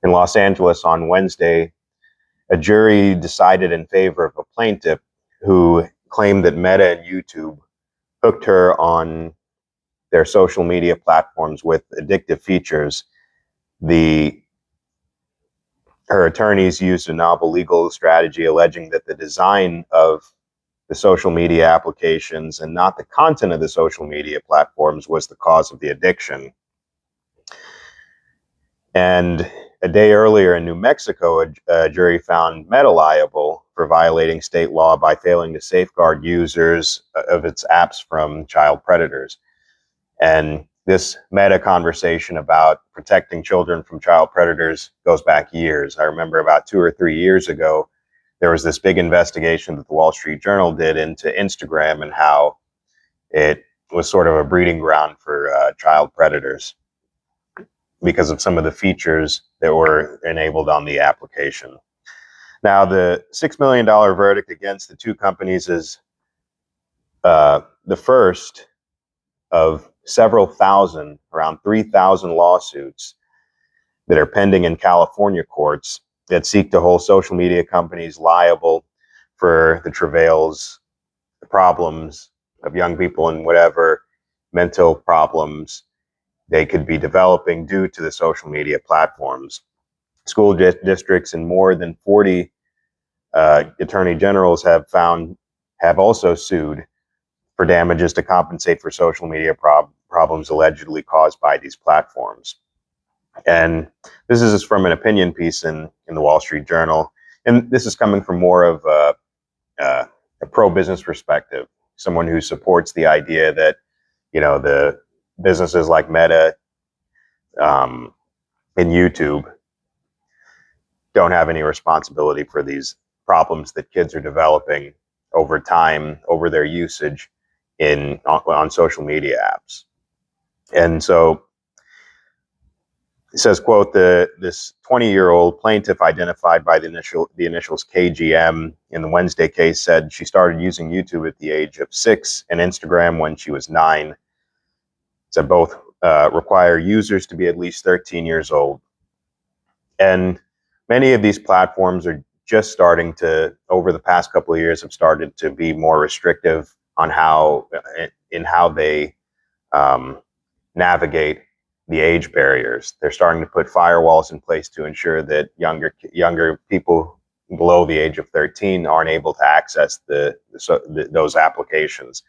In Los Angeles on Wednesday, a jury decided in favor of a plaintiff who claimed that Meta and YouTube hooked her on their social media platforms with addictive features. Her attorneys used a novel legal strategy alleging that the design of the social media applications and not the content of the social media platforms was the cause of the addiction. And a day earlier in New Mexico, a jury found Meta liable for violating state law by failing to safeguard users of its apps from child predators. And this Meta conversation about protecting children from child predators goes back years. I remember about 2 or 3 years ago, there was this big investigation that the Wall Street Journal did into Instagram and how it was sort of a breeding ground for child predators because of some of the features that were enabled on the application. Now, the $6 million verdict against the two companies is the first of several thousand, around 3,000 lawsuits that are pending in California courts that seek to hold social media companies liable for the travails, the problems of young people and whatever mental problems they could be developing due to the social media platforms. School districts and more than 40 attorney generals have also sued for damages to compensate for social media problems allegedly caused by these platforms. And this is from an opinion piece in the Wall Street Journal. And this is coming from more of a pro-business perspective, someone who supports the idea that, the businesses like Meta and YouTube don't have any responsibility for these problems that kids are developing over time, over their usage on social media apps. And so it says, quote, this 20-year-old plaintiff identified by the initials KGM in the Wednesday case said she started using YouTube at the age of 6 and Instagram when she was 9. Said both require users to be at least 13 years old. And many of these platforms are just starting to, over the past couple of years, have started to be more restrictive on how they navigate the age barriers. They're starting to put firewalls in place to ensure that younger people below the age of 13 aren't able to access those applications.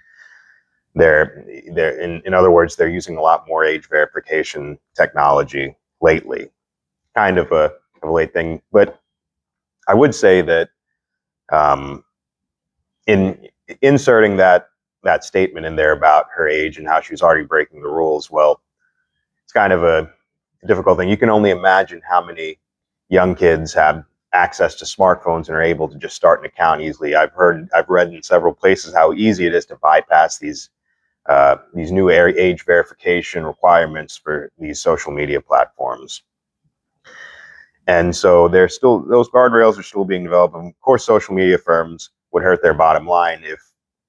In other words, they're using a lot more age verification technology lately. Kind of a late thing, but I would say that in inserting that statement in there about her age and how she was already breaking the rules, well, it's kind of a difficult thing. You can only imagine how many young kids have access to smartphones and are able to just start an account easily. I've read in several places how easy it is to bypass these new age verification requirements for these social media platforms. And so those guardrails are still being developed. And of course, social media firms would hurt their bottom line if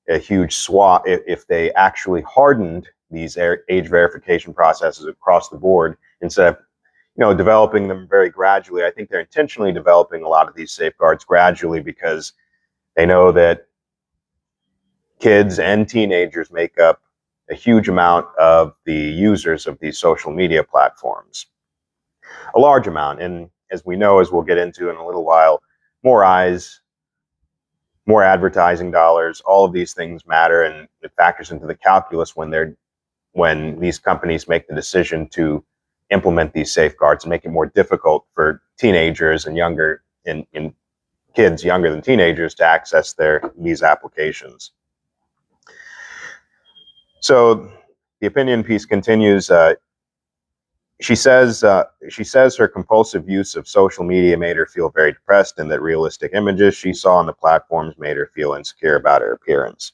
a huge swath, if they actually hardened these age verification processes across the board instead of, developing them very gradually. I think they're intentionally developing a lot of these safeguards gradually because they know that kids and teenagers make up a huge amount of the users of these social media platforms. A large amount. And as we know, as we'll get into in a little while, more eyes, more advertising dollars, all of these things matter, and it factors into the calculus when these companies make the decision to implement these safeguards and make it more difficult for teenagers and younger in kids younger than teenagers to access these applications. So the opinion piece continues. She says her compulsive use of social media made her feel very depressed, and that realistic images she saw on the platforms made her feel insecure about her appearance.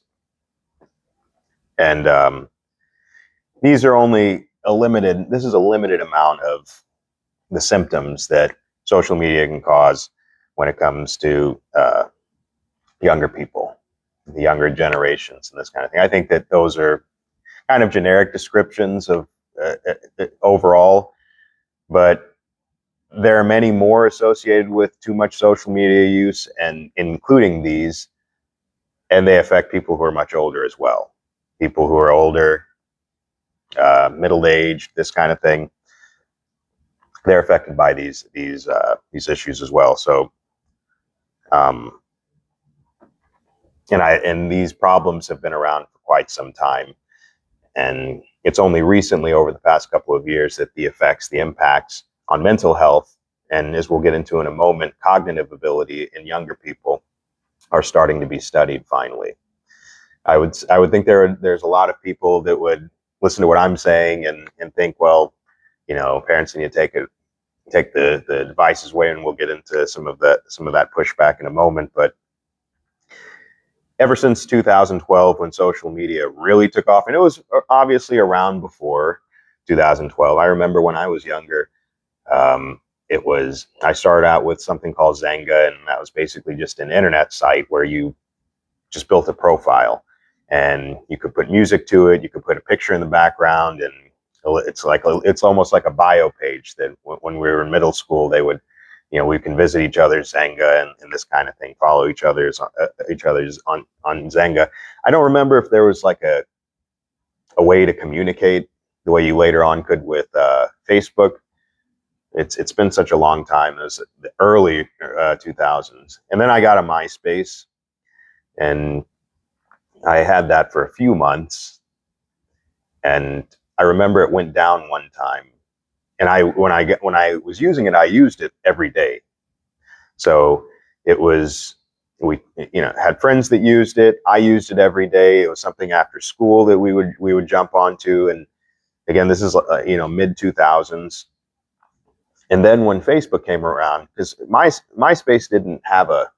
And this is a limited amount of the symptoms that social media can cause when it comes to younger people, the younger generations, and this kind of thing. I think that those are kind of generic descriptions of overall, but there are many more associated with too much social media use, and including these, and they affect people who are much older as well. People who are older, middle-aged, this kind of thing, they're affected by these issues as well. So, um, and these problems have been around for quite some time, and it's only recently, over the past couple of years, that the effects, the impacts on mental health, and as we'll get into in a moment, cognitive ability in younger people are starting to be studied finally. I would think there's a lot of people that would listen to what I'm saying and think, well, parents need to take the devices away, and we'll get into some of that pushback in a moment. But ever since 2012, when social media really took off, and it was obviously around before 2012. I remember when I was younger, um, I started out with something called Zynga, and that was basically just an internet site where you just built a profile, and you could put music to it, you could put a picture in the background, and it's almost like a bio page that when we were in middle school, they would, we can visit each other's Zynga and this kind of thing, follow each other's on Zynga. I don't remember if there was like a way to communicate the way you later on could with Facebook. It's been such a long time. It was the early 2000s, and then I got a MySpace, and I had that for a few months, and I remember it went down one time, and when I was using it, I used it every day. So it was, we had friends that used it. I used it every day. It was something after school that we would jump onto, and again, this is mid 2000s. And then when Facebook came around, because MySpace didn't have a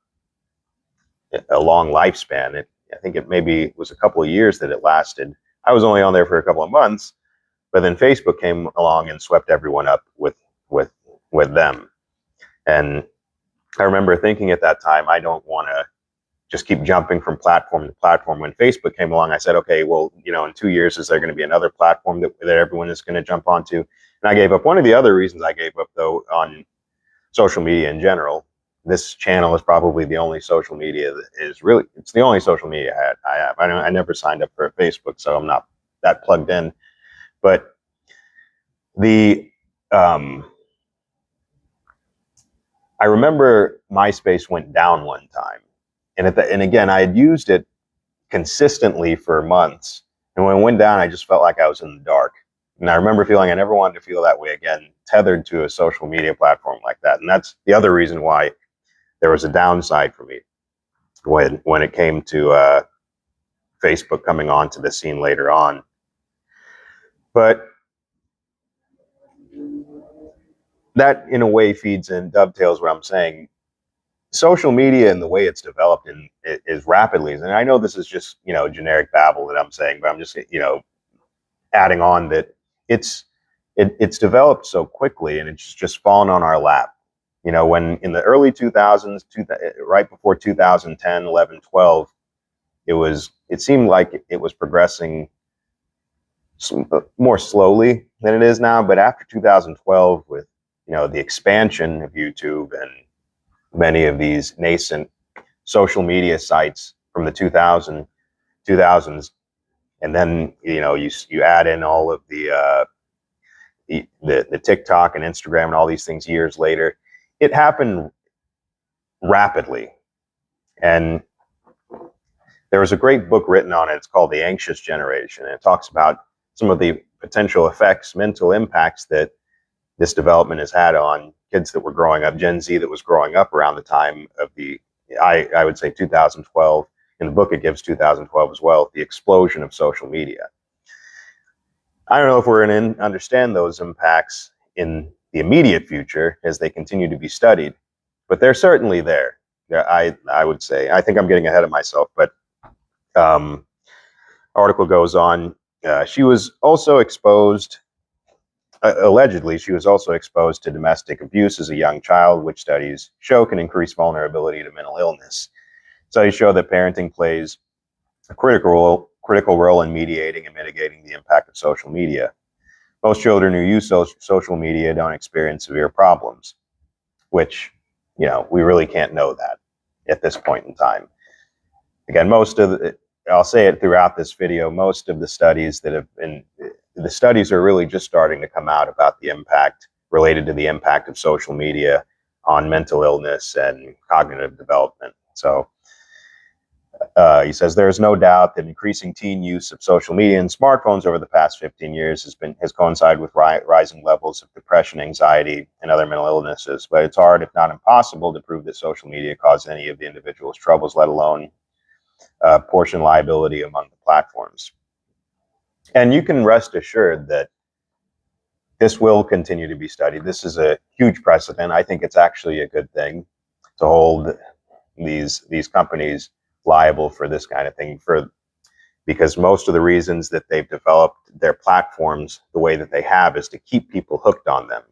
long lifespan. I think it maybe was a couple of years that it lasted. I was only on there for a couple of months, but then Facebook came along and swept everyone up with them. And I remember thinking at that time, I don't want to just keep jumping from platform to platform. When Facebook came along, I said, okay, well, in 2 years, is there going to be another platform that everyone is going to jump onto? And I gave up. One of the other reasons I gave up, though, on social media in general, this channel is probably the only social media that is really, it's the only social media I have. I never signed up for Facebook, so I'm not that plugged in. But I remember MySpace went down one time, and again, I had used it consistently for months, and when it went down, I just felt like I was in the dark. And I remember feeling I never wanted to feel that way again, tethered to a social media platform like that. And that's the other reason why there was a downside for me when it came to Facebook coming onto the scene later on. But that, in a way, feeds and dovetails what I'm saying. Social media and the way it's developed is rapidly, and I know this is just generic babble that I'm saying, but I'm just adding on that it's developed so quickly, and it's just fallen on our lap. When in the early 2000s, right before 2010, 11, 12, it seemed like it was progressing more slowly than it is now. But after 2012, with the expansion of YouTube and many of these nascent social media sites from the 2000s, and then you add in all of the TikTok and Instagram and all these things years later, it happened rapidly. And there was a great book written on it. It's called The Anxious Generation, and it talks about some of the potential effects, mental impacts that this development has had on kids that were growing up, Gen Z that was growing up around the time of I would say 2012. In the book, it gives 2012 as well, the explosion of social media. I don't know if we're going to understand those impacts in the immediate future as they continue to be studied, but they're certainly there. I would say. I think I'm getting ahead of myself, but article goes on. She was also exposed, allegedly, she was also exposed to domestic abuse as a young child, which studies show can increase vulnerability to mental illness. Studies show that parenting plays a critical role in mediating and mitigating the impact of social media. Most children who use social media don't experience severe problems. which, we really can't know that at this point in time. Again, I'll say it throughout this video, most of the studies the studies are really just starting to come out about the impact related to the impact of social media on mental illness and cognitive development. So he says there is no doubt that increasing teen use of social media and smartphones over the past 15 years has coincided with rising levels of depression, anxiety, and other mental illnesses. But it's hard, if not impossible, to prove that social media caused any of the individual's troubles, let alone portion liability among the platforms. And you can rest assured that this will continue to be studied. This is a huge precedent. I think it's actually a good thing to hold these companies liable for this kind of thing, because most of the reasons that they've developed their platforms the way that they have is to keep people hooked on them.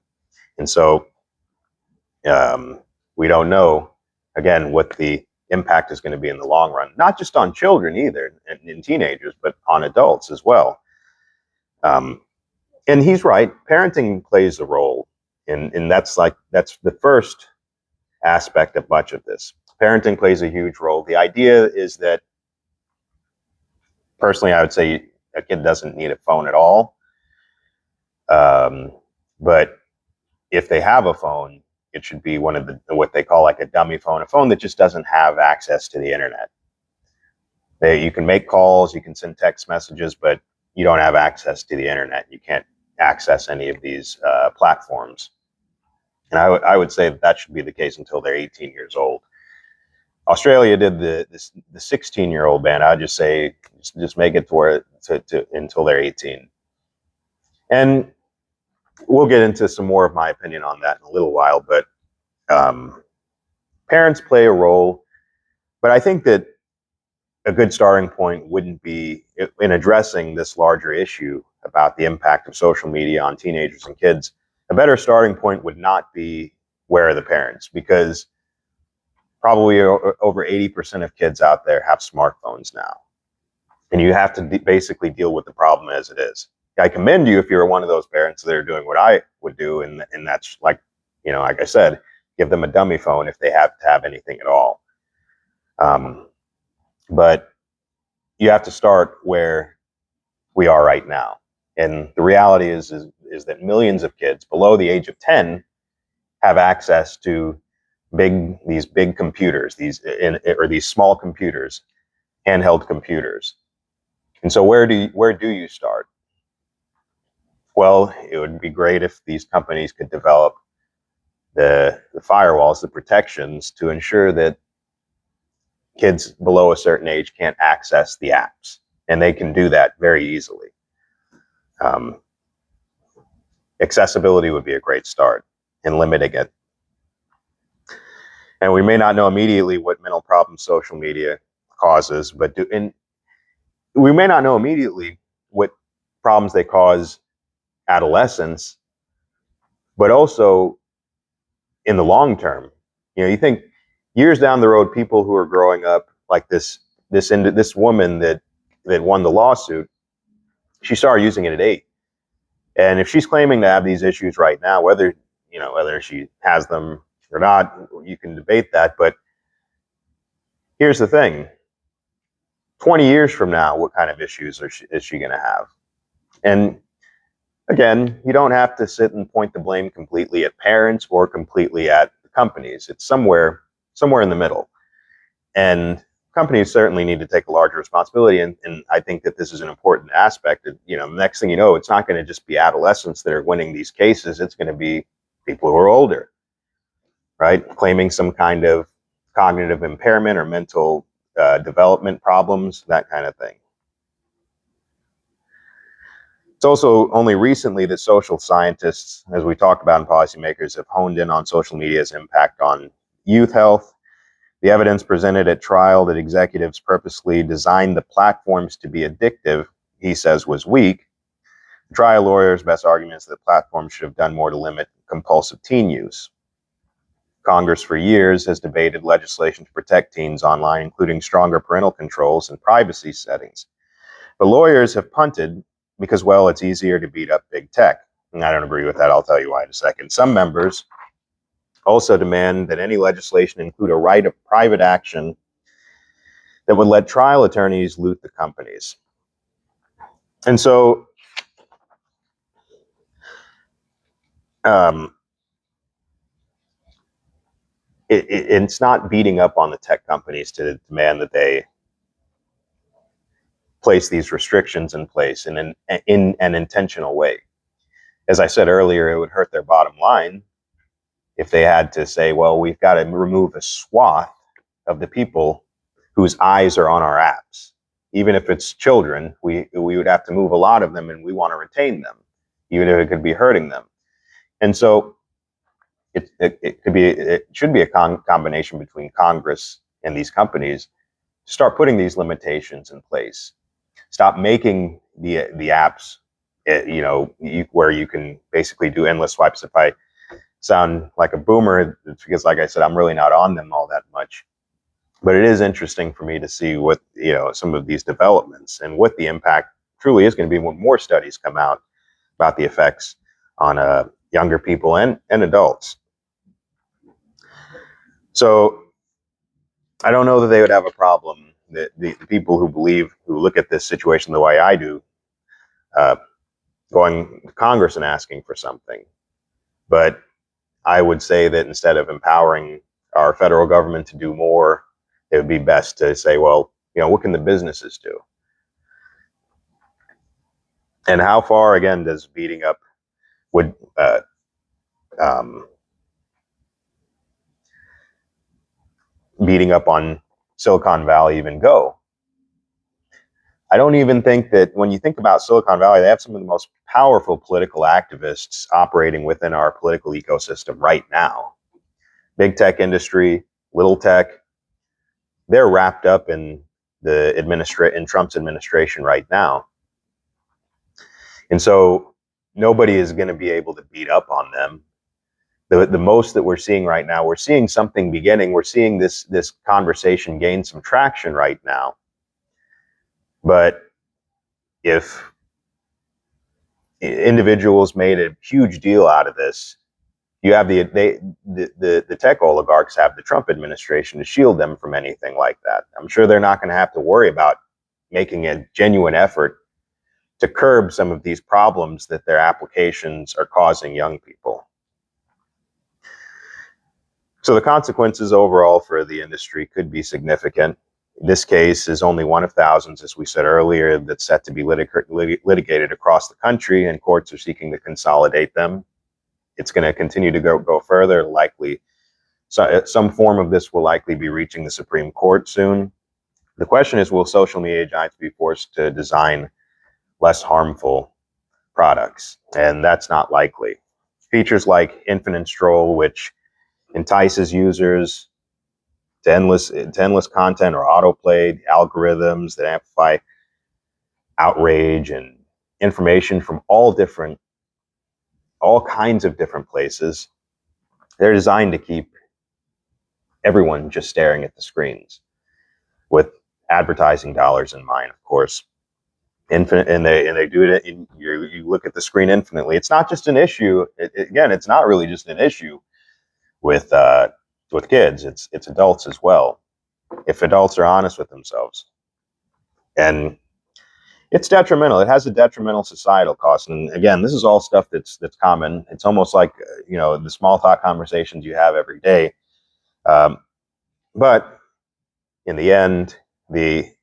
And so we don't know, again, what the impact is going to be in the long run, not just on children either, and teenagers, but on adults as well. And he's right. Parenting plays a role, and that's the first aspect of much of this. Parenting plays a huge role. The idea is that, personally, I would say a kid doesn't need a phone at all. But if they have a phone, it should be one of what they call like a dummy phone, a phone that just doesn't have access to the internet. You can make calls, you can send text messages, but you don't have access to the internet. You can't access any of these platforms. And I would say that should be the case until they're 18 years old. Australia did the 16-year-old ban. I'd just say just make it to until they're 18. And we'll get into some more of my opinion on that in a little while. But parents play a role. But I think that a good starting point wouldn't be in addressing this larger issue about the impact of social media on teenagers and kids. A better starting point would not be where are the parents, because probably over 80% of kids out there have smartphones now. And you have to basically deal with the problem as it is. I commend you if you're one of those parents that are doing what I would do. And that's like I said, give them a dummy phone if they have to have anything at all. But you have to start where we are right now. And the reality is that millions of kids below the age of 10 have access to these big computers, these small computers, handheld computers. And so where do you start? Well, it would be great if these companies could develop the firewalls, the protections to ensure that kids below a certain age can't access the apps, and they can do that very easily. Accessibility would be a great start in limiting it. And we may not know immediately what mental problems social media causes, but we may not know immediately what problems they cause adolescents, but also in the long term. You think years down the road, people who are growing up like this woman that won the lawsuit, she started using it at 8. And if she's claiming to have these issues right now, whether she has them or not, you can debate that. But here's the thing: 20 years from now, what kind of issues is she going to have? And again, you don't have to sit and point the blame completely at parents or completely at the companies. It's somewhere in the middle. And companies certainly need to take a larger responsibility. And I think that this is an important aspect. The next thing you know, it's not going to just be adolescents that are winning these cases. It's going to be people who are older, right? Claiming some kind of cognitive impairment or mental development problems, that kind of thing. It's also only recently that social scientists, as we talked about, and policymakers have honed in on social media's impact on youth health. The evidence presented at trial that executives purposely designed the platforms to be addictive, he says, was weak. The trial lawyer's best argument is that platforms should have done more to limit compulsive teen use. Congress for years has debated legislation to protect teens online, including stronger parental controls and privacy settings. But lawyers have punted because, well, it's easier to beat up big tech. And I don't agree with that. I'll tell you why in a second. Some members Also demand that any legislation include a right of private action that would let trial attorneys loot the companies. And so um, it's not beating up on the tech companies to demand that they place these restrictions in place in an intentional way. As I said earlier, it would hurt their bottom line if they had to say, well, we've got to remove a swath of the people whose eyes are on our apps. Even if it's children, we would have to move a lot of them, and we want to retain them, even if it could be hurting them. And so it should be a combination between Congress and these companies to start putting these limitations in place. Stop making the apps, where you can basically do endless swipes. If I sound like a boomer, it's because, like I said, I'm really not on them all that much. But it is interesting for me to see what, some of these developments and what the impact truly is going to be when more studies come out about the effects on younger people and adults. So I don't know that they would have a problem. The people who look at this situation the way I do, going to Congress and asking for something. But I would say that instead of empowering our federal government to do more, it would be best to say, well, what can the businesses do? And how far, again, does beating up on Silicon Valley even go? I don't even think that when you think about Silicon Valley, they have some of the most powerful political activists operating within our political ecosystem right now. Big tech industry, little tech, they're wrapped up in in Trump's administration right now. And so nobody is going to be able to beat up on them. The most that we're seeing right now, we're seeing something beginning. We're seeing this conversation gain some traction right now. But if individuals made a huge deal out of this, you have the tech oligarchs have the Trump administration to shield them from anything like that. I'm sure they're not going to have to worry about making a genuine effort to curb some of these problems that their applications are causing young people. So the consequences overall for the industry could be significant. This case is only one of thousands, as we said earlier, that's set to be litigated across the country, and courts are seeking to consolidate them. It's going to continue to go further. Likely, some form of this will likely be reaching the Supreme Court soon. The question is, will social media giants be forced to design less harmful products? And that's not likely. Features like infinite scroll, which entices users to endless content, or autoplay, algorithms that amplify outrage and information from all kinds of different places. They're designed to keep everyone just staring at the screens, with advertising dollars in mind, of course. Infinite, and they do it. You look at the screen infinitely. It's not just an issue. Again, it's not really just an issue with kids. It's adults as well, if adults are honest with themselves. And it's detrimental. It has a detrimental societal cost. And again, this is all stuff that's common. It's almost like the small talk conversations you have every day. But in the end, the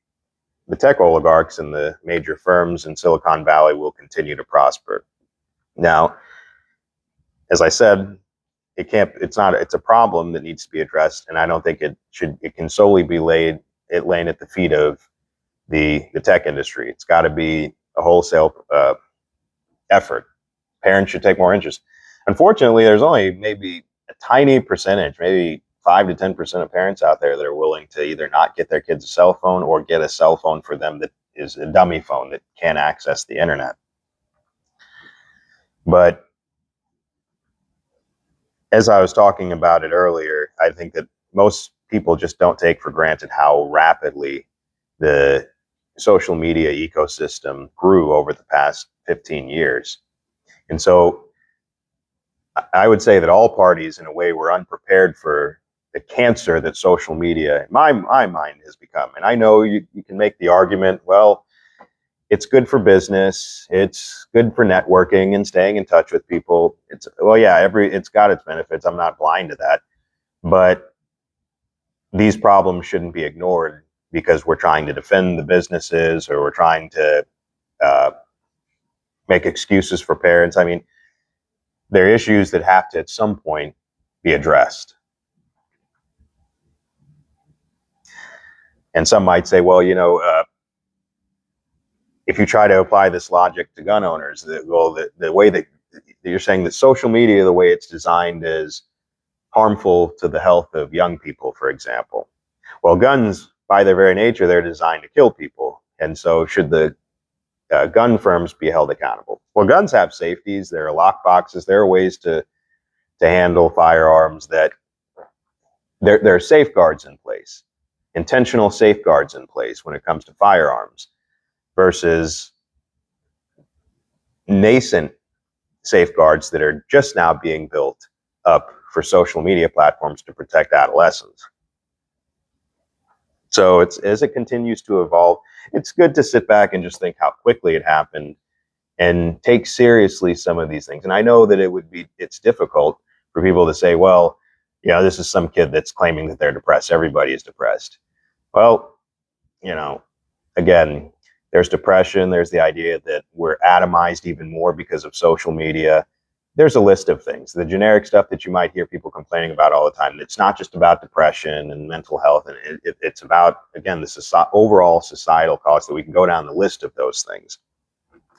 tech oligarchs and the major firms in Silicon Valley will continue to prosper. Now, as I said, it's a problem that needs to be addressed, and I don't think it can solely be laying at the feet of the tech industry. It's got to be a wholesale effort. Parents should take more interest. Unfortunately, there's only maybe a tiny percentage, maybe 5 to 10% of parents out there that are willing to either not get their kids a cell phone, or get a cell phone for them that is a dummy phone that can't access the internet. But as I was talking about it earlier, I think that most people just don't take for granted how rapidly the social media ecosystem grew over the past 15 years. And so I would say that all parties, in a way, were unprepared for the cancer that social media, in my mind, has become. And I know you can make the argument, well, it's good for business, it's good for networking and staying in touch with people. It's, well, yeah, it's got its benefits. I'm not blind to that, but these problems shouldn't be ignored because we're trying to defend the businesses, or we're trying to uh, make excuses for parents. I mean, there are issues that have to at some point be addressed. And some might say, well, if you try to apply this logic to gun owners, the way that you're saying that social media, the way it's designed, is harmful to the health of young people, for example. Well, guns, by their very nature, they're designed to kill people. And so should the gun firms be held accountable? Well, guns have safeties. There are lock boxes. There are ways to handle firearms that there are safeguards in place, intentional safeguards in place when it comes to firearms, versus nascent safeguards that are just now being built up for social media platforms to protect adolescents. So as it continues to evolve, it's good to sit back and just think how quickly it happened and take seriously some of these things. And I know that it's difficult for people to say, well, this is some kid that's claiming that they're depressed. Everybody is depressed. Well, again, there's depression. There's the idea that we're atomized even more because of social media. There's a list of things, the generic stuff that you might hear people complaining about all the time. It's not just about depression and mental health. And it's about, again, the overall societal cost that we can go down the list of those things.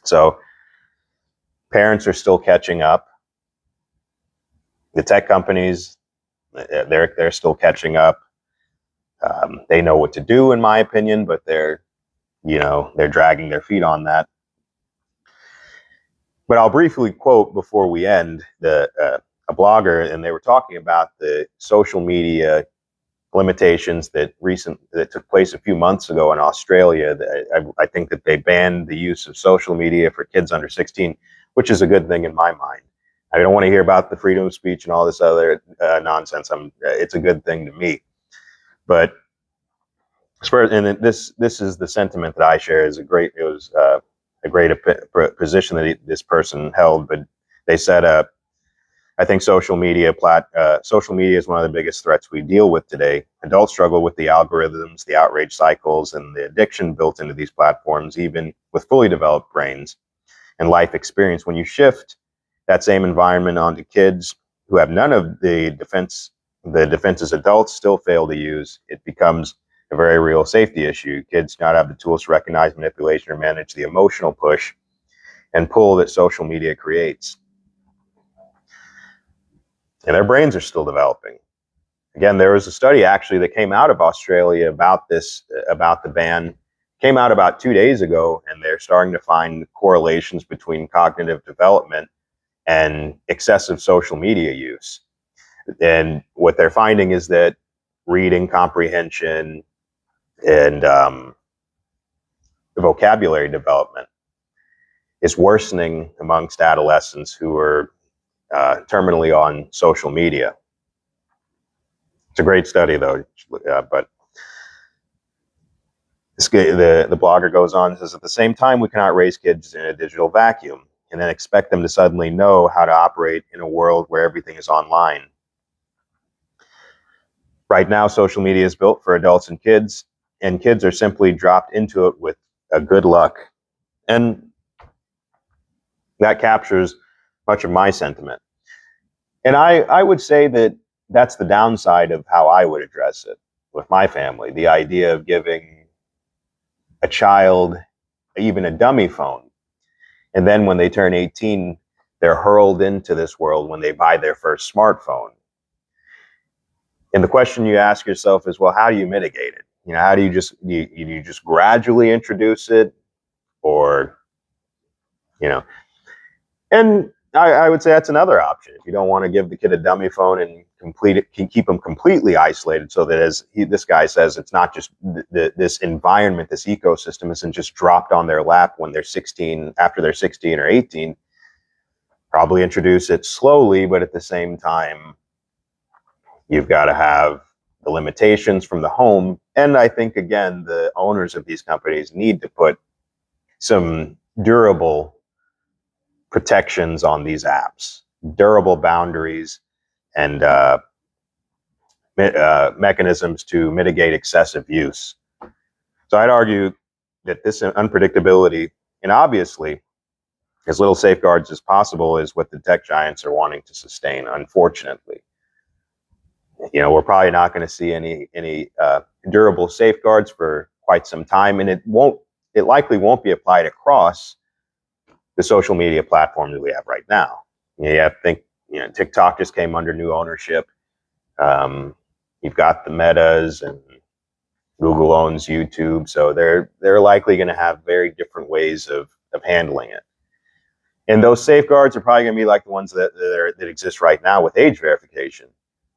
So parents are still catching up. The tech companies, they're still catching up. They know what to do, in my opinion, but they're dragging their feet on that. But I'll briefly quote before we end a blogger, and they were talking about the social media limitations that took place a few months ago in Australia. I think that they banned the use of social media for kids under 16, which is a good thing in my mind. I don't want to hear about the freedom of speech and all this other nonsense. It's a good thing to me. But and this is the sentiment that I share. It was a great position that this person held. But they said, I think social media is one of the biggest threats we deal with today. Adults struggle with the algorithms, the outrage cycles, and the addiction built into these platforms, even with fully developed brains and life experience. When you shift that same environment onto kids who have none of the defenses adults still fail to use, it becomes a very real safety issue. Kids do not have the tools to recognize manipulation or manage the emotional push and pull that social media creates. And their brains are still developing. Again, there was a study actually that came out of Australia about the ban. Came out about 2 days ago, and they're starting to find correlations between cognitive development and excessive social media use. And what they're finding is that reading comprehension and vocabulary development is worsening amongst adolescents who are terminally on social media. It's a great study, though, but the blogger goes on and says, at the same time, we cannot raise kids in a digital vacuum and then expect them to suddenly know how to operate in a world where everything is online. Right now, social media is built for adults and kids are simply dropped into it with a good luck. And that captures much of my sentiment. And I would say that that's the downside of how I would address it with my family. The idea of giving a child even a dummy phone, and then when they turn 18, they're hurled into this world when they buy their first smartphone. And the question you ask yourself is, well, how do you mitigate it? How do you just gradually introduce it, or, and I would say that's another option. If you don't want to give the kid a dummy phone and keep them completely isolated, so that, as this guy says, it's not just this environment, this ecosystem isn't just dropped on their lap when they're 16, after they're 16 or 18. Probably introduce it slowly, but at the same time, you've got to have the limitations from the home. And I think, again, the owners of these companies need to put some durable protections on these apps, durable boundaries, and mechanisms to mitigate excessive use. So I'd argue that this unpredictability, and obviously as little safeguards as possible, is what the tech giants are wanting to sustain, unfortunately. We're probably not going to see any durable safeguards for quite some time, and it likely won't be applied across the social media platforms that we have right now. You have to think, TikTok just came under new ownership. You've got the Metas, and Google owns YouTube, so they're likely going to have very different ways of handling it. And those safeguards are probably going to be like the ones that exist right now with age verification.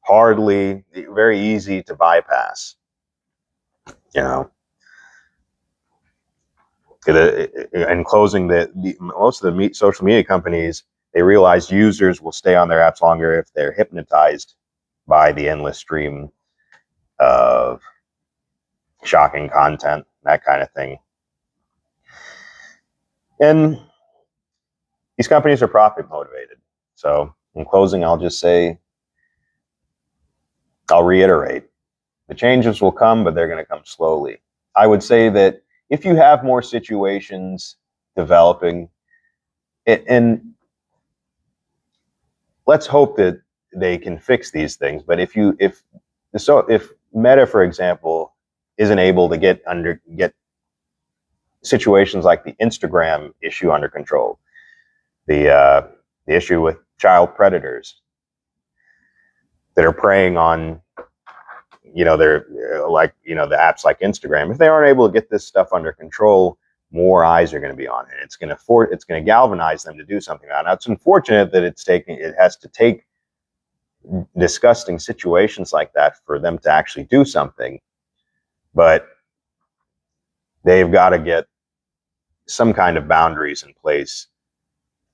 Very easy to bypass. In closing, most of the social media companies, they realize users will stay on their apps longer if they're hypnotized by the endless stream of shocking content, that kind of thing. And these companies are profit motivated. So in closing, I'll reiterate, the changes will come, but they're going to come slowly. I would say that if you have more situations developing, and let's hope that they can fix these things. But if Meta, for example, isn't able to get situations like the Instagram issue under control, the issue with child predators that are preying on, the apps like Instagram, if they aren't able to get this stuff under control, more eyes are going to be on it. It's going to galvanize them to do something about it. Now, it's unfortunate that it has to take disgusting situations like that for them to actually do something, but they've got to get some kind of boundaries in place,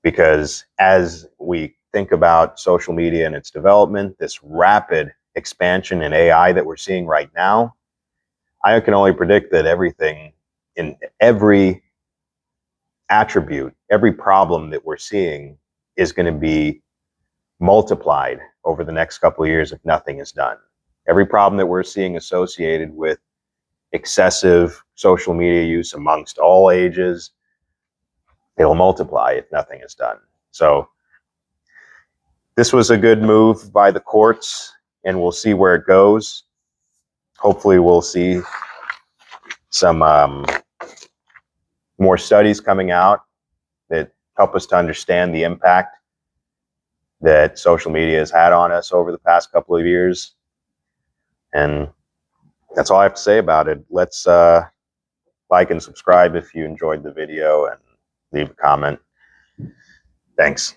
because as we think about social media and its development, this rapid expansion in AI that we're seeing right now, I can only predict that everything in every attribute, every problem that we're seeing is going to be multiplied over the next couple of years if nothing is done. Every problem that we're seeing associated with excessive social media use amongst all ages, it'll multiply if nothing is done. So this was a good move by the courts, and we'll see where it goes. Hopefully we'll see some more studies coming out that help us to understand the impact that social media has had on us over the past couple of years. And that's all I have to say about it. Let's like and subscribe if you enjoyed the video, and leave a comment. Thanks.